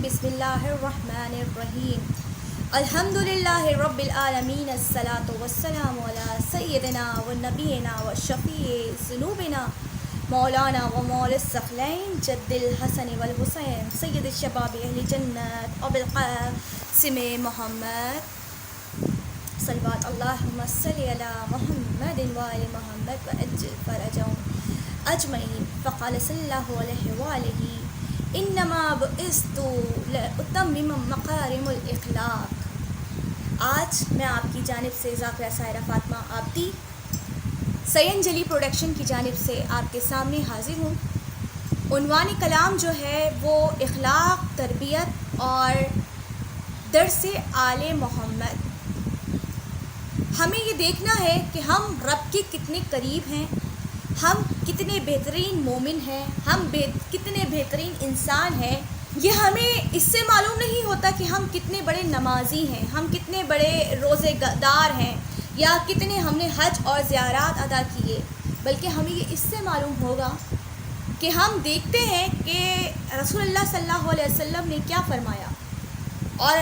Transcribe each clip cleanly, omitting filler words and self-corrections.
بسم اللہ الرحمن الرحیم الحمد للہ رب العالمین الصلاۃ والسلام علی سیدنا و نبینا و شفیع ذنوبنا مولانا و مولا الثقلین جد الحسن والحسین سید الشباب اہل جنت ابو القاسم محمد صلوات اللہم صلی علی محمد و آل محمد وعجل فرجهم اجمعین فقال صلی اللہ علیہ وآلہ انما بعثت لاتمم مکارم الاخلاق۔ آج میں آپ کی جانب سے ذاکرہ سائرہ فاطمہ عابدی سینجلی پروڈکشن کی جانب سے آپ کے سامنے حاضر ہوں۔ عنوان کلام جو ہے وہ اخلاق، تربیت اور درس آل محمد۔ ہمیں یہ دیکھنا ہے کہ ہم رب کے کتنے قریب ہیں، ہم کتنے بہترین مومن ہیں، ہم کتنے بہترین انسان ہیں۔ یہ ہمیں اس سے معلوم نہیں ہوتا کہ ہم کتنے بڑے نمازی ہیں، ہم کتنے بڑے روزے دار ہیں، یا کتنے ہم نے حج اور زیارات ادا کیے، بلکہ ہمیں یہ اس سے معلوم ہوگا کہ ہم دیکھتے ہیں کہ رسول اللہ صلی اللہ علیہ وسلم نے کیا فرمایا، اور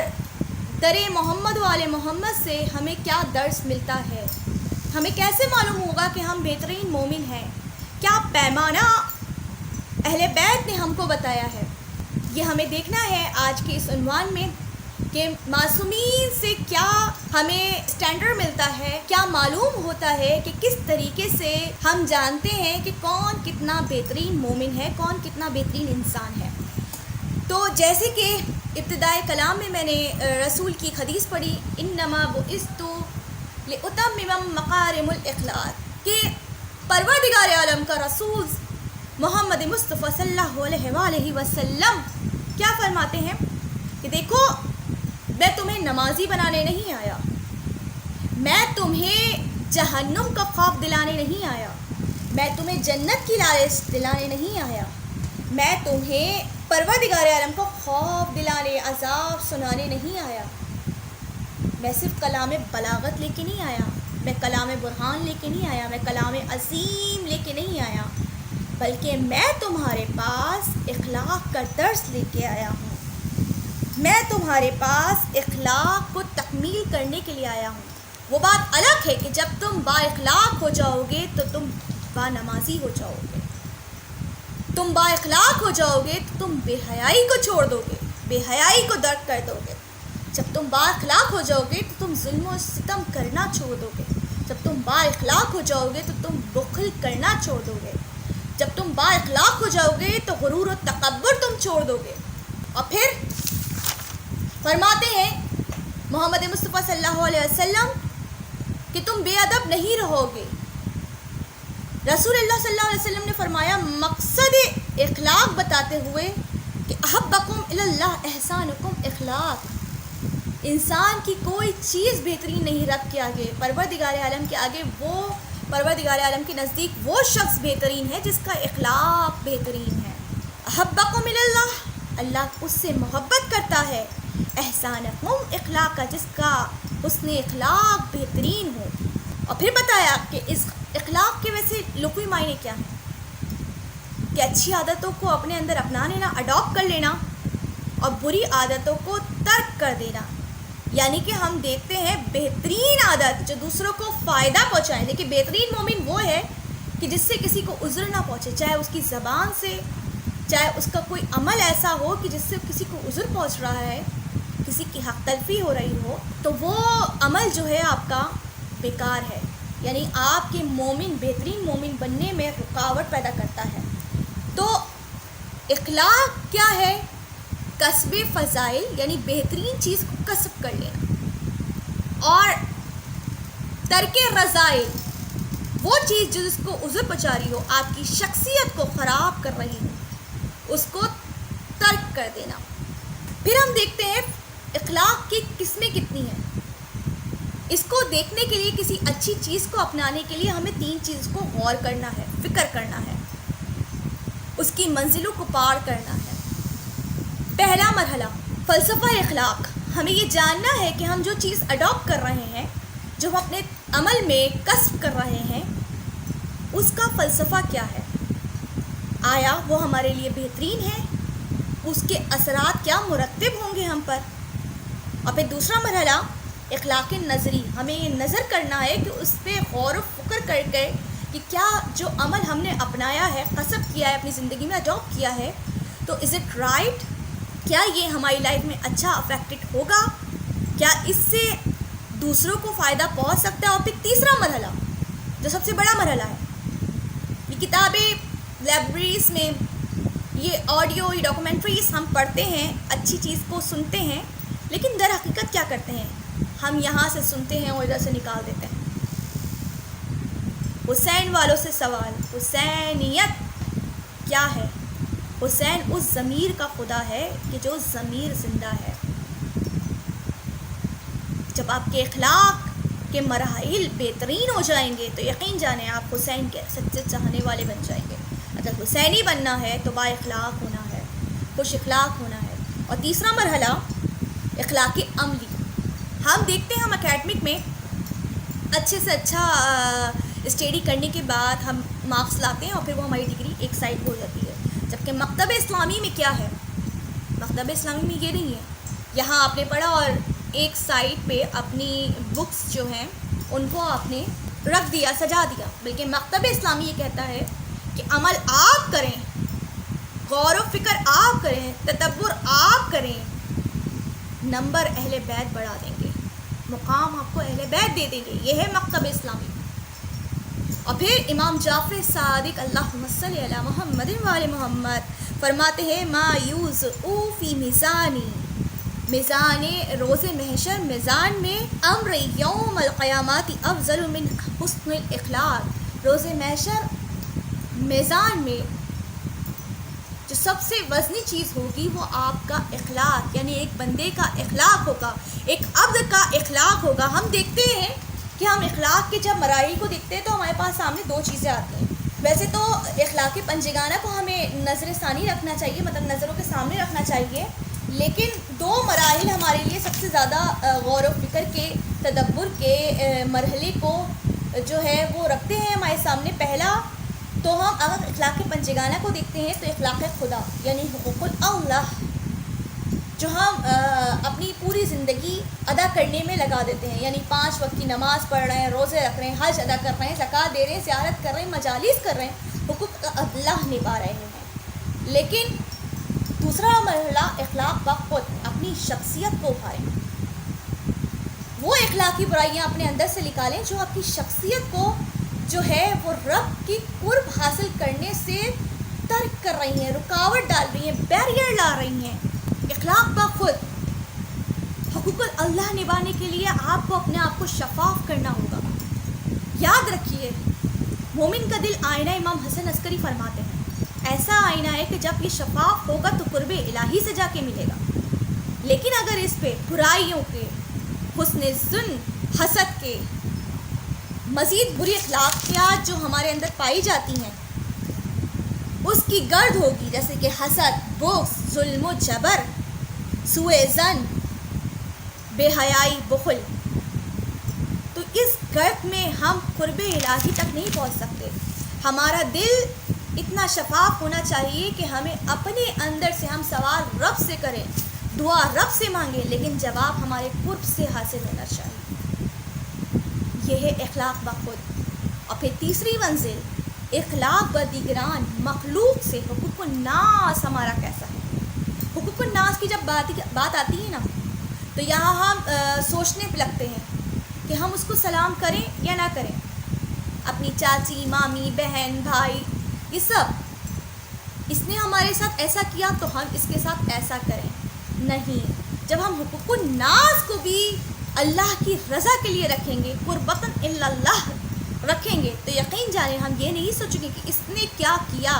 در محمد و آل محمد سے ہمیں کیا درس ملتا ہے۔ ہمیں کیسے معلوم ہوگا کہ ہم بہترین مومن ہیں؟ کیا پیمانہ اہل بیت نے ہم کو بتایا ہے؟ یہ ہمیں دیکھنا ہے آج کے اس عنوان میں کہ معصومین سے کیا ہمیں اسٹینڈرڈ ملتا ہے، کیا معلوم ہوتا ہے کہ کس طریقے سے ہم جانتے ہیں کہ کون کتنا بہترین مومن ہے، کون کتنا بہترین انسان ہے۔ تو جیسے کہ ابتدائے کلام میں نے رسول کی حدیث پڑھی، انما بعثت لاتمم مکارم الاخلاق، کہ پروردگار عالم کا رسول محمد مصطفیٰ صلی اللہ علیہ وآلہ وسلم کیا فرماتے ہیں کہ دیکھو، میں تمہیں نمازی بنانے نہیں آیا، میں تمہیں جہنم کا خوف دلانے نہیں آیا، میں تمہیں جنت کی لالچ دلانے نہیں آیا، میں تمہیں پروردگار عالم کا خوف دلانے، عذاب سنانے نہیں آیا۔ میں صرف کلام بلاغت لے کے نہیں آیا، میں کلام برہان لے کے نہیں آیا، میں کلام عظیم لے کے نہیں آیا، بلکہ میں تمہارے پاس اخلاق کا درس لے کے آیا ہوں۔ میں تمہارے پاس اخلاق کو تکمیل کرنے کے لیے آیا ہوں۔ وہ بات الگ ہے کہ جب تم با اخلاق ہو جاؤ گے تو تم با نمازی ہو جاؤ گے، تم با اخلاق ہو جاؤ گے تو تم بے حیائی کو چھوڑ دو گے، بے حیائی کو ترک کر دو گے۔ جب تم با اخلاق ہو جاؤ گے تو تم ظلم و ستم کرنا چھوڑ دو گے، جب تم با اخلاق ہو جاؤ گے تو تم بخل کرنا چھوڑ دو گے، جب تم با اخلاق ہو جاؤ گے تو غرور و تکبر تم چھوڑ دو گے۔ اور پھر فرماتے ہیں محمد مصطفیٰ صلی اللہ علیہ وسلم کہ تم بے ادب نہیں رہو گے۔ رسول اللہ صلی اللہ علیہ وسلم نے فرمایا، مقصد اخلاق بتاتے ہوئے کہ احبکم الی اللہ احسانکم اخلاق۔ انسان کی کوئی چیز بہترین نہیں رب کے آگے، پروردگار عالم کے آگے، وہ پروردگار عالم کے نزدیک وہ شخص بہترین ہے جس کا اخلاق بہترین ہے۔ احبکم الی اللہ، اللہ اس سے محبت کرتا ہے، احسانکم اخلاق کا، جس کا حسن اخلاق بہترین ہو۔ اور پھر بتایا کہ اس اخلاق کے ویسے لغوی معنی کیا ہیں، کہ اچھی عادتوں کو اپنے اندر اپنا لینا، اڈاپٹ کر لینا، اور بری عادتوں کو ترک کر دینا۔ یعنی کہ ہم دیکھتے ہیں بہترین عادت جو دوسروں کو فائدہ پہنچائے، دیکھیں بہترین مومن وہ ہے کہ جس سے کسی کو عذر نہ پہنچے، چاہے اس کی زبان سے، چاہے اس کا کوئی عمل ایسا ہو کہ جس سے کسی کو عذر پہنچ رہا ہے، کسی کی حق تلفی ہو رہی ہو، تو وہ عمل جو ہے آپ کا بیکار ہے، یعنی آپ کے مومن، بہترین مومن بننے میں رکاوٹ پیدا کرتا ہے۔ تو اخلاق کیا ہے؟ کسب فضائل، یعنی بہترین چیز کو کسب کر لینا، اور ترک رذائل، وہ چیز جو اس کو عذر پہنچا رہی ہو، آپ کی شخصیت کو خراب کر رہی ہو، اس کو ترک کر دینا۔ پھر ہم دیکھتے ہیں اخلاق کی قسمیں کتنی ہیں۔ اس کو دیکھنے کے لیے، کسی اچھی چیز کو اپنانے کے لیے ہمیں 3 چیز کو غور کرنا ہے، فکر کرنا ہے، اس کی منزلوں کو پار کرنا ہے۔ پہلا مرحلہ فلسفہ اخلاق۔ ہمیں یہ جاننا ہے کہ ہم جو چیز اڈاپٹ کر رہے ہیں، جو ہم اپنے عمل میں کسب کر رہے ہیں، اس کا فلسفہ کیا ہے؟ آیا وہ ہمارے لیے بہترین ہے؟ اس کے اثرات کیا مرتب ہوں گے ہم پر؟ اور پھر دوسرا مرحلہ اخلاق نظری۔ ہمیں یہ نظر کرنا ہے کہ اس پہ غور و فکر کر کے کہ کیا جو عمل ہم نے اپنایا ہے، کسب کیا ہے، اپنی زندگی میں اڈاپٹ کیا ہے، تو از اٹ رائٹ؟ کیا یہ ہماری لائف میں اچھا افیکٹڈ ہوگا؟ کیا اس سے دوسروں کو فائدہ پہنچ سکتا ہے؟ اور پھر تیسرا مرحلہ جو سب سے بڑا مرحلہ ہے، یہ کتابیں، لائبریریز میں یہ آڈیو، یہ ڈاکومنٹریز ہم پڑھتے ہیں، اچھی چیز کو سنتے ہیں، لیکن در حقیقت کیا کرتے ہیں؟ ہم یہاں سے سنتے ہیں اور ادھر سے نکال دیتے ہیں۔ حسین والوں سے سوال، حسینیت کیا ہے؟ حسین اس ضمیر کا خدا ہے کہ جو ضمیر زندہ ہے۔ جب آپ کے اخلاق کے مراحل بہترین ہو جائیں گے تو یقین جانیں آپ حسین کے سچے چاہنے والے بن جائیں گے۔ اگر حسینی بننا ہے تو با اخلاق ہونا ہے، خوش اخلاق ہونا ہے۔ اور تیسرا مرحلہ اخلاق عملی۔ ہم دیکھتے ہیں، ہم اکیڈمک میں اچھے سے اچھا اسٹڈی کرنے کے بعد ہم مارکس لاتے ہیں اور پھر وہ ہماری ڈگری ایک سائڈ ہو جاتی ہے، جبکہ مکتب اسلامی میں کیا ہے؟ مکتب اسلامی میں یہ نہیں ہے، یہاں آپ نے پڑھا اور ایک سائڈ پہ اپنی بکس جو ہیں ان کو آپ نے رکھ دیا، سجا دیا، بلکہ مکتب اسلامی یہ کہتا ہے کہ عمل آپ کریں، غور و فکر آپ کریں، تدبر آپ کریں، نمبر اہل بیت بڑھا دیں گے، مقام آپ کو اہل بیت دے دیں گے۔ یہ ہے مکتب اسلامی۔ اور پھر امام جعفر صادق اللہم صلی علی محمد وعلی محمد فرماتے ہیں ما یوزع فی میزانی، میزان روز محشر، میزان میں امر یوم القیامات افضل من حسن الاخلاق۔ روز محشر میزان میں جو سب سے وزنی چیز ہوگی وہ آپ کا اخلاق، یعنی ایک بندے کا اخلاق ہوگا، ایک عبد کا اخلاق ہوگا۔ ہم دیکھتے ہیں کہ ہم اخلاق کے جب مراحل کو دیکھتے ہیں تو ہمارے پاس سامنے 2 چیزیں آتی ہیں۔ ویسے تو اخلاق پنجگانہ کو ہمیں نظر ثانی رکھنا چاہیے، مطلب نظروں کے سامنے رکھنا چاہیے، لیکن 2 مراحل ہمارے لیے سب سے زیادہ غور و فکر کے، تدبر کے مرحلے کو جو ہے وہ رکھتے ہیں ہمارے سامنے۔ پہلا تو ہم اگر اخلاق پنجگانہ کو دیکھتے ہیں تو اخلاق خدا، یعنی حقوق اللہ، جو ہم اپنی پوری زندگی ادا کرنے میں لگا دیتے ہیں، یعنی 5 وقت کی نماز پڑھ رہے ہیں، روزے رکھ رہے ہیں، حج ادا کر رہے ہیں، زکوٰۃ دے رہے ہیں، زیارت کر رہے ہیں، مجالس کر رہے ہیں، حقوق اللہ نبھا رہے ہیں۔ لیکن دوسرا مرحلہ اخلاق کا خود، اپنی شخصیت کو ابھاریں، وہ اخلاقی برائیاں اپنے اندر سے نکالیں جو آپ کی شخصیت کو جو ہے وہ رب کی قرب حاصل کرنے سے ترک کر رہی ہیں، رکاوٹ ڈال رہی ہیں، بیریئر لا رہی ہیں۔ اخلاق با خود، حقوق اللہ نبھانے کے لیے آپ کو اپنے آپ کو شفاف کرنا ہوگا۔ یاد رکھیے، مومن کا دل آئینہ، امام حسن عسکری فرماتے ہیں، ایسا آئینہ ہے کہ جب یہ شفاف ہوگا تو قرب الہی سے جا کے ملے گا، لیکن اگر اس پہ برائیوں کے، حسن ظن، حسد کے، مزید بری اخلاقیات جو ہمارے اندر پائی جاتی ہیں اس کی گرد ہوگی، جیسے کہ حسد، بغض، ظلم و جبر، سوء ظن، بے حیائی، بخل، تو اس گرد میں ہم قرب الہی تک نہیں پہنچ سکتے۔ ہمارا دل اتنا شفاف ہونا چاہیے کہ ہمیں اپنے اندر سے ہم سوال رب سے کریں، دعا رب سے مانگیں، لیکن جواب ہمارے قرب سے حاصل ہونا چاہیے۔ یہ ہے اخلاق بخود۔ اور پھر تیسری منزل اخلاق بدیگران، مخلوق سے حقوق الناس ہمارا کیسا ہے۔ حقوق الناس کی جب بات آتی ہے نا تو یہاں ہم سوچنے پہ لگتے ہیں کہ ہم اس کو سلام کریں یا نہ کریں، اپنی چاچی، مامی، بہن، بھائی، یہ سب، اس نے ہمارے ساتھ ایسا کیا تو ہم اس کے ساتھ ایسا کریں۔ نہیں، جب ہم حقوق الناس کو بھی اللہ کی رضا کے لیے رکھیں گے، قربتاً الی اللہ رکھیں گے، تو یقین جانیں ہم یہ نہیں سوچیں گے کہ اس نے کیا کیا،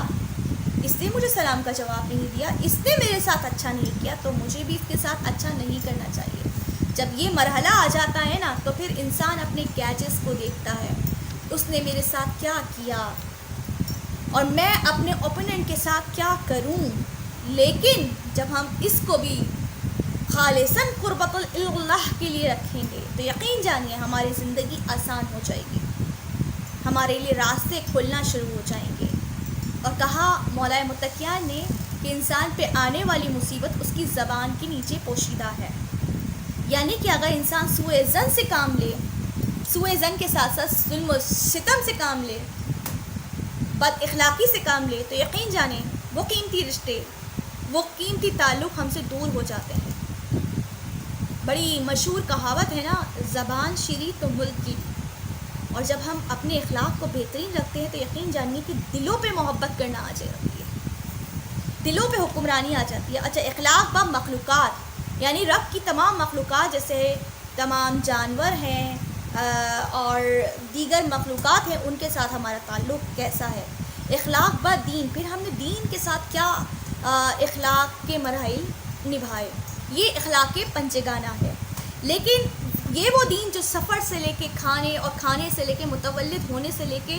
اس نے مجھے سلام کا جواب نہیں دیا، اس نے میرے ساتھ اچھا نہیں کیا تو مجھے بھی اس کے ساتھ اچھا نہیں کرنا چاہیے۔ جب یہ مرحلہ آ جاتا ہے نا تو پھر انسان اپنے گیجز کو دیکھتا ہے، اس نے میرے ساتھ کیا کیا اور میں اپنے اوپوننٹ کے ساتھ کیا کروں. لیکن جب ہم اس کو بھی خالصاً قربت اللہ کے لیے رکھیں گے تو یقین جانیے ہماری زندگی آسان ہو جائے گی، ہمارے لیے راستے کھلنا شروع ہو جائیں گے. اور کہا مولا متقیان نے کہ انسان پہ آنے والی مصیبت اس کی زبان کے نیچے پوشیدہ ہے. یعنی کہ اگر انسان سوء ظن سے کام لے، سوء ظن کے ساتھ ساتھ ظلم و ستم سے کام لے، بد اخلاقی سے کام لے، تو یقین جانیں وہ قیمتی رشتے، وہ قیمتی تعلق ہم سے دور ہو جاتے ہیں. بڑی مشہور کہاوت ہے نا، زبان شیریں تو ملک کی. اور جب ہم اپنے اخلاق کو بہترین رکھتے ہیں تو یقین جانیے کہ دلوں پہ محبت کرنا آ جاتی ہے، دلوں پہ حکمرانی آ جاتی ہے. اچھا، اخلاق با مخلوقات، یعنی رب کی تمام مخلوقات جیسے تمام جانور ہیں اور دیگر مخلوقات ہیں، ان کے ساتھ ہمارا تعلق کیسا ہے. اخلاق با دین، پھر ہم نے دین کے ساتھ کیا اخلاق کے مراحل نبھائے، یہ اخلاق پنجگانہ ہے. لیکن یہ وہ دین جو سفر سے لے کے کھانے اور کھانے سے لے کے متولد ہونے سے لے کے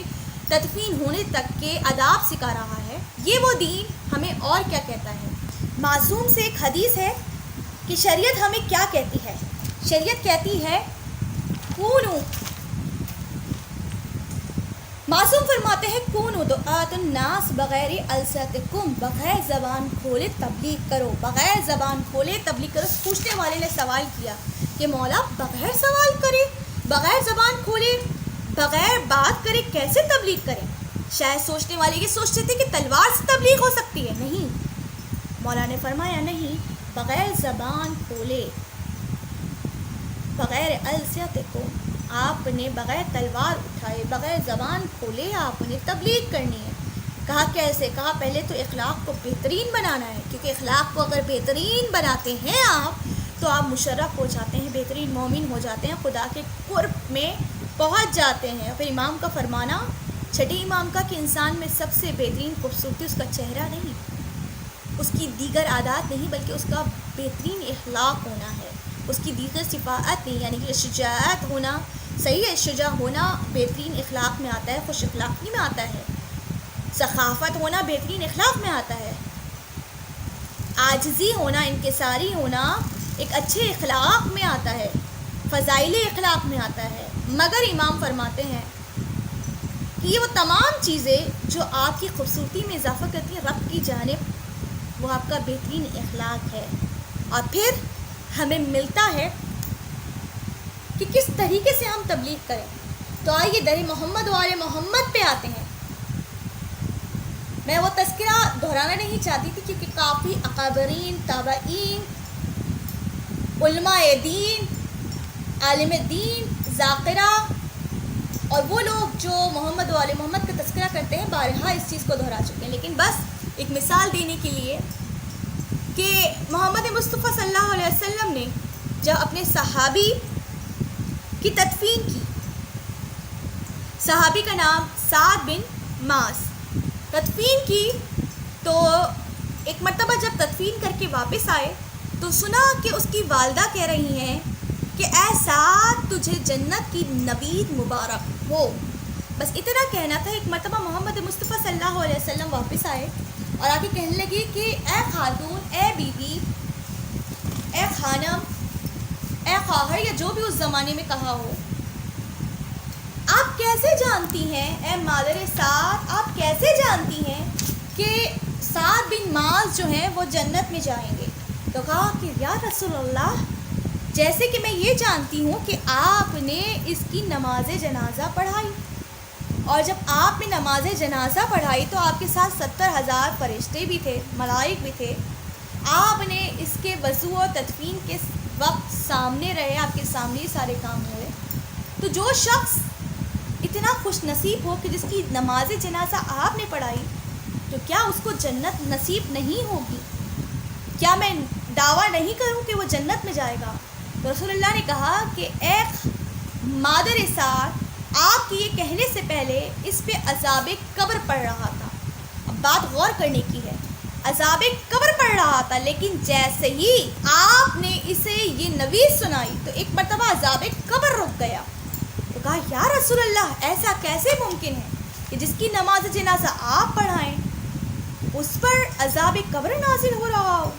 تدفین ہونے تک کے آداب سکھا رہا ہے، یہ وہ دین ہمیں اور کیا کہتا ہے. معصوم سے ایک حدیث ہے کہ شریعت ہمیں کیا کہتی ہے. شریعت کہتی ہے کونو، معصوم فرماتے ہیں کونو دعات الناس بغیر السنتکم، بغیر زبان کھولے تبلیغ کرو، بغیر زبان کھولے تبلیغ کرو. پوچھنے والے نے سوال کیا کہ مولا بغیر سوال کرے، بغیر زبان کھولے، بغیر بات کرے کیسے تبلیغ کریں؟ شاید سوچنے والے یہ سوچتے تھے کہ تلوار سے تبلیغ ہو سکتی ہے. نہیں، مولا نے فرمایا نہیں، بغیر زبان کھولے، بغیر السنتکم، آپ نے بغیر تلوار اٹھائے، بغیر زبان کھولے آپ نے تبلیغ کرنی ہے. کہا کیسے؟ کہا پہلے تو اخلاق کو بہترین بنانا ہے، کیونکہ اخلاق کو اگر بہترین بناتے ہیں آپ تو آپ مشرف ہو جاتے ہیں، بہترین مومن ہو جاتے ہیں، خدا کے قرب میں پہنچ جاتے ہیں. پھر امام کا فرمانا، چھٹے امام کا، کہ انسان میں سب سے بہترین خوبصورتی اس کا چہرہ نہیں، اس کی دیگر عادات نہیں، بلکہ اس کا بہترین اخلاق ہونا ہے، اس کی دیگر صفات نہیں. یعنی کہ شجاعت ہونا، صحیح شجاع ہونا بہترین اخلاق میں آتا ہے، خوش اخلاقی میں آتا ہے. سخاوت ہونا بہترین اخلاق میں آتا ہے. عاجزی ہونا، انکساری ہونا ایک اچھے اخلاق میں آتا ہے، فضائل اخلاق میں آتا ہے. مگر امام فرماتے ہیں کہ یہ وہ تمام چیزیں جو آپ کی خوبصورتی میں اضافہ کرتی ہیں رب کی جانب، وہ آپ کا بہترین اخلاق ہے. اور پھر ہمیں ملتا ہے کہ کس طریقے سے ہم تبلیغ کریں. تو آئیے در محمد و آل محمد پہ آتے ہیں. میں وہ تذکرہ دہرانا نہیں چاہتی تھی کیونکہ کافی اکابرین، تابعین، علماء دین، عالم دین، ذاکرہ اور وہ لوگ جو محمد و آل محمد کا تذکرہ کرتے ہیں بارہا اس چیز کو دہرا چکے ہیں. لیکن بس ایک مثال دینے کے لیے کہ محمد مصطفیٰ صلی اللہ علیہ وسلم نے جب اپنے صحابی کی تدفین کی، صحابی کا نام سعد بن معاذ، تدفین کی تو ایک مرتبہ جب تدفین کر کے واپس آئے تو سنا کہ اس کی والدہ کہہ رہی ہیں کہ اے سعد تجھے جنت کی نوید مبارک ہو. بس اتنا کہنا تھا. ایک مرتبہ محمد مصطفیٰ صلی اللہ علیہ وسلم واپس آئے اور آ کے کہنے لگی کہ اے خاتون، اے بیوی، اے خانم، اے خواہر، یا جو بھی اس زمانے میں کہا ہو، آپ کیسے جانتی ہیں، اے مادر سعد آپ کیسے جانتی ہیں کہ سعد بن معاذ جو ہیں وہ جنت میں جائیں گے؟ تو کہا کہ یا رسول اللہ، جیسے کہ میں یہ جانتی ہوں کہ آپ نے اس کی نماز جنازہ پڑھائی، اور جب آپ نے نماز جنازہ پڑھائی تو آپ کے ساتھ 70,000 فرشتے بھی تھے، ملائک بھی تھے، آپ نے اس کے وضو اور تدفین کے وقت سامنے رہے، آپ کے سامنے سارے کام ہوئے. تو جو شخص اتنا خوش نصیب ہو کہ جس کی نماز جنازہ آپ نے پڑھائی، تو کیا اس کو جنت نصیب نہیں ہوگی؟ کیا میں دعویٰ نہیں کروں کہ وہ جنت میں جائے گا؟ تو رسول اللہ نے کہا کہ اے مادر سعد، آپ کی یہ کہنے سے پہلے اس پہ عذاب قبر پڑ رہا تھا. اب بات غور کرنے کی ہے عذاب قبر پڑھ رہا تھا، لیکن جیسے ہی آپ نے اسے یہ نوید سنائی تو ایک مرتبہ عذاب قبر رک گیا۔ تو کہا یا رسول اللہ ایسا کیسے ممکن ہے کہ جس کی نماز جنازہ آپ پڑھائیں اس پر عذاب قبر نازل ہو رہا ہو؟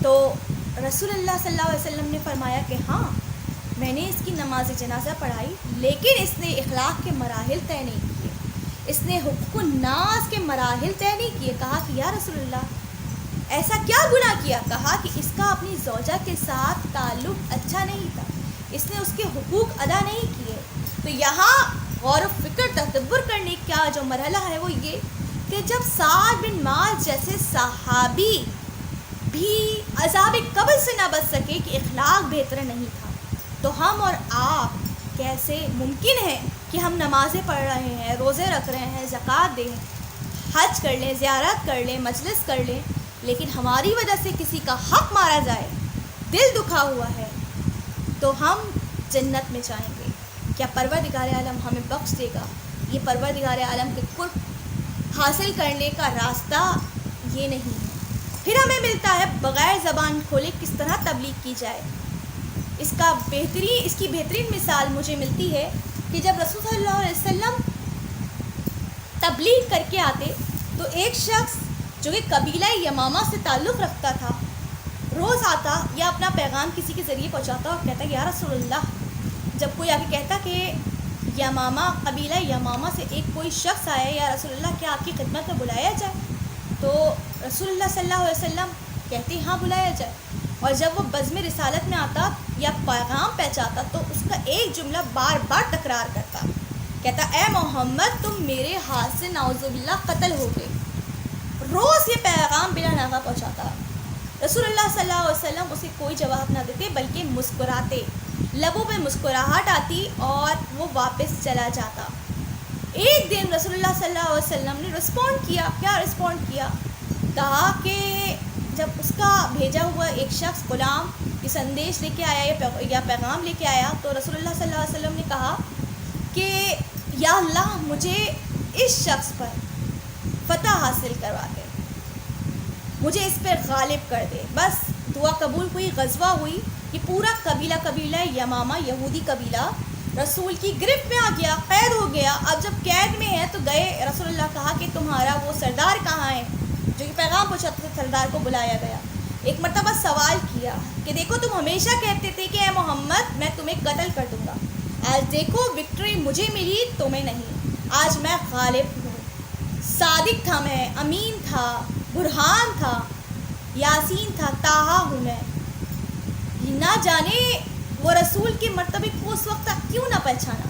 تو رسول اللہ صلی اللہ علیہ وسلم نے فرمایا کہ ہاں میں نے اس کی نماز جنازہ پڑھائی، لیکن اس نے اخلاق کے مراحل طے نہیں کیے، اس نے حقوق الناس کے مراحل طے نہیں کیے۔ کہا کہ یا رسول اللہ ایسا کیا گناہ کیا؟ کہا کہ اس کا اپنی زوجہ کے ساتھ تعلق اچھا نہیں تھا، اس نے اس کے حقوق ادا نہیں کیے۔ تو یہاں غور و فکر تدبر کرنے کا جو مرحلہ ہے وہ یہ کہ جب سعد بن معاذ جیسے صحابی بھی عذاب قبر سے نہ بچ سکے کہ اخلاق بہتر نہیں تھا، تو ہم اور آپ کیسے ممکن ہے کہ ہم نمازیں پڑھ رہے ہیں، روزے رکھ رہے ہیں، زکوٰۃ دیں، حج کر لیں، زیارت کر لیں، مجلس کر لیں، لیکن ہماری وجہ سے کسی کا حق مارا جائے، دل دکھا ہوا ہے، تو ہم جنت میں جائیں گے؟ کیا پروردگار عالم ہمیں بخش دے گا؟ یہ پروردگار عالم کے قرب حاصل کرنے کا راستہ یہ نہیں ہے۔ پھر ہمیں ملتا ہے بغیر زبان کھولے کس طرح تبلیغ کی جائے۔ اس کی بہترین مثال مجھے ملتی ہے کہ جب رسول صلی اللہ علیہ وسلم تبلیغ کر کے آتے تو ایک شخص جو کہ قبیلہ یمامہ سے تعلق رکھتا تھا روز آتا یا اپنا پیغام کسی کے ذریعے پہنچاتا اور کہتا یا رسول اللہ، جب کوئی آگے کہتا کہ یمامہ قبیلہ یمامہ سے ایک کوئی شخص آیا یا رسول اللہ کیا آپ کی خدمت میں بلایا جائے؟ تو رسول اللہ صلی اللہ علیہ وسلم کہتے ہاں بلایا جائے، اور جب وہ بزم رسالت میں آتا یا پیغام پہنچاتا تو اس کا ایک جملہ بار بار تکرار کرتا، کہتا اے محمد تم میرے ہاتھ سے نعوذ باللہ قتل ہو گئے۔ روز یہ پیغام بلا ناغہ پہنچاتا، رسول اللہ صلی اللہ علیہ وسلم اسے کوئی جواب نہ دیتے بلکہ مسکراتے، لبوں پہ مسکراہٹ آتی اور وہ واپس چلا جاتا۔ ایک دن رسول اللہ صلی اللہ علیہ وسلم نے رسپونڈ کیا۔ کیا رسپونڈ کیا؟ کہا کہ جب اس کا بھیجا ہوا ایک شخص غلام یہ سندیش لے کے آیا یا پیغام لے کے آیا تو رسول اللہ صلی اللہ علیہ وسلم نے کہا کہ یا اللہ مجھے اس شخص پر فتح حاصل کروا دے، مجھے اس پر غالب کر دے۔ بس دعا قبول ہوئی، غزوہ ہوئی، یہ پورا قبیلہ یمامہ یہودی قبیلہ رسول کی گرفت میں آ گیا، قید ہو گیا۔ اب جب قید میں ہے تو گئے، رسول اللہ کہا کہ تمہارا وہ سردار کہاں ہے جو کہ پیغام پہنچاتے تھے؟ سردار کو بلایا گیا، ایک مرتبہ سوال کیا کہ دیکھو تم ہمیشہ کہتے تھے کہ اے محمد میں تمہیں قتل کر دوں گا، آج دیکھو وکٹری مجھے ملی تمہیں نہیں، آج میں غالب ہوں۔ صادق تھا میں، امین تھا، برہان تھا، یاسین تھا، طٰہٰ ہوں میں۔ نہ جانے وہ رسول کے مرتبے کو اس وقت تک کیوں نہ پہچانا،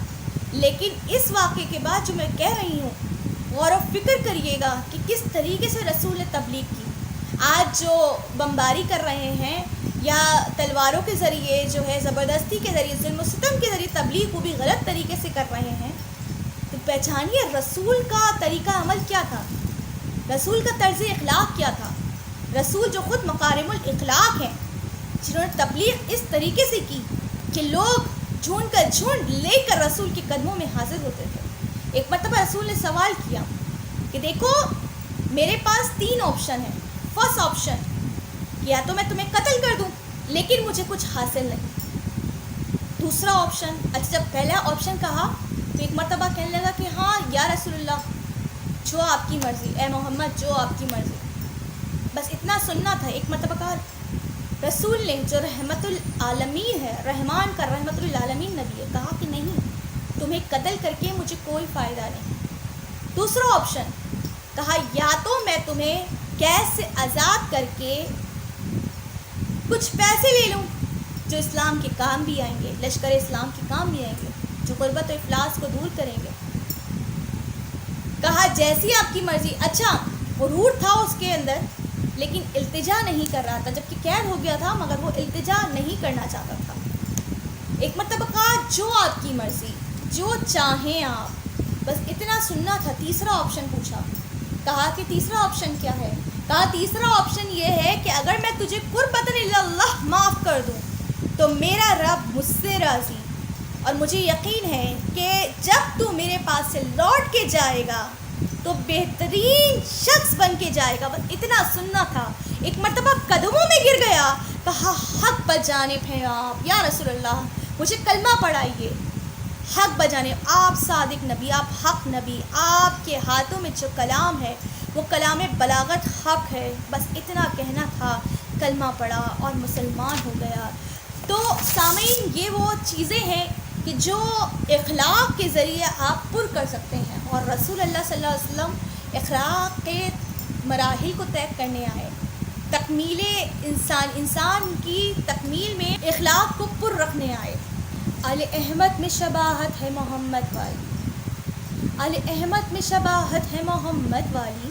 لیکن اس واقعے کے بعد جو میں کہہ رہی ہوں غور و فکر کریے گا کہ کس طریقے سے رسول نے تبلیغ کی۔ آج جو بمباری کر رہے ہیں یا تلواروں کے ذریعے جو ہے زبردستی کے ذریعے ظلم و ستم کے ذریعے تبلیغ کو بھی غلط طریقے سے کر رہے ہیں، تو پہچانیے رسول کا طریقہ عمل کیا تھا، رسول کا طرز اخلاق کیا تھا۔ رسول جو خود مکارم الاخلاق ہیں، جنہوں نے تبلیغ اس طریقے سے کی کہ لوگ جھنڈ کا جھنڈ لے کر رسول کے قدموں میں حاضر ہوتے تھے۔ ایک مرتبہ رسول نے سوال کیا کہ دیکھو میرے پاس 3 آپشن ہیں۔ فرسٹ آپشن یا تو میں تمہیں قتل کر دوں لیکن مجھے کچھ حاصل نہیں۔ دوسرا آپشن، اچھا جب پہلا آپشن کہا تو ایک مرتبہ کہنے لگا کہ ہاں یا رسول اللہ جو آپ کی مرضی، اے محمد جو آپ کی مرضی، بس اتنا سننا تھا۔ ایک مرتبہ کہا رسول نے جو رحمت العالمین ہے، رحمان کا رحمت العالمین نبی ہے، کہا کہ نہیں تمہیں قتل کر کے مجھے کوئی فائدہ نہیں۔ دوسرا آپشن کہا یا تو میں تمہیں قید سے آزاد کر کے کچھ پیسے لے لوں جو اسلام کے کام بھی آئیں گے، لشکر اسلام کے کام بھی آئیں گے، جو غربت و افلاس کو دور کریں گے۔ کہا جیسی آپ کی مرضی۔ اچھا غرور تھا اس کے اندر لیکن التجا نہیں کر رہا تھا، جبکہ قید ہو گیا تھا مگر وہ التجا نہیں کرنا چاہتا تھا۔ ایک مرتبہ کہا جو آپ کی مرضی، جو چاہیں آپ، بس اتنا سننا تھا۔ تیسرا آپشن پوچھا، کہا کہ تیسرا آپشن کیا ہے؟ کہا تیسرا آپشن یہ ہے کہ اگر میں تجھے قربتاً اللہ معاف کر دوں تو میرا رب مجھ سے راضی، اور مجھے یقین ہے کہ جب تو میرے پاس سے لوٹ کے جائے گا تو بہترین شخص بن کے جائے گا. بس اتنا سننا تھا. ایک مرتبہ قدموں میں گر گیا, کہا حق بجانب ہیں آپ یا رسول اللہ, مجھے کلمہ پڑھائیے. حق بجانب, آپ صادق نبی, آپ حق نبی, آپ کے ہاتھوں میں جو کلام ہے وہ کلام بلاغت حق ہے. بس اتنا کہنا تھا, کلمہ پڑھا اور مسلمان ہو گیا. تو سامعین, یہ وہ چیزیں ہیں کہ جو اخلاق کے ذریعے آپ پر کر سکتے ہیں, اور رسول اللہ صلی اللہ علیہ وسلم اخلاق کے مراحل کو طے کرنے آئے. تکمیل انسان کی تکمیل میں اخلاق کو پر رکھنے آئے. آل احمد میں شباہت ہے محمد والی, آل احمد میں شباہت ہے محمد والی,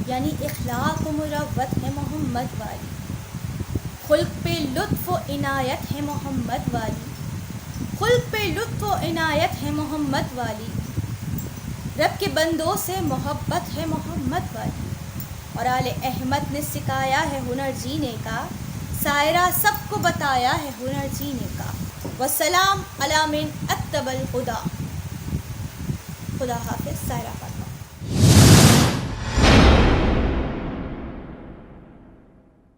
یعنی اخلاق و مروت ہے محمد والی. خلق پہ لطف و عنایت ہے محمد والی, خلق پہ لطف و عنایت ہے محمد والی. رب کے بندوں سے محبت ہے محمد والی. اور آل احمد نے سکھایا ہے ہنر جینے کا, سائرہ سب کو بتایا ہے ہنر جینے کا. والسلام علی من اتبع الہدی. خدا حافظ. سائرہ فاطمہ.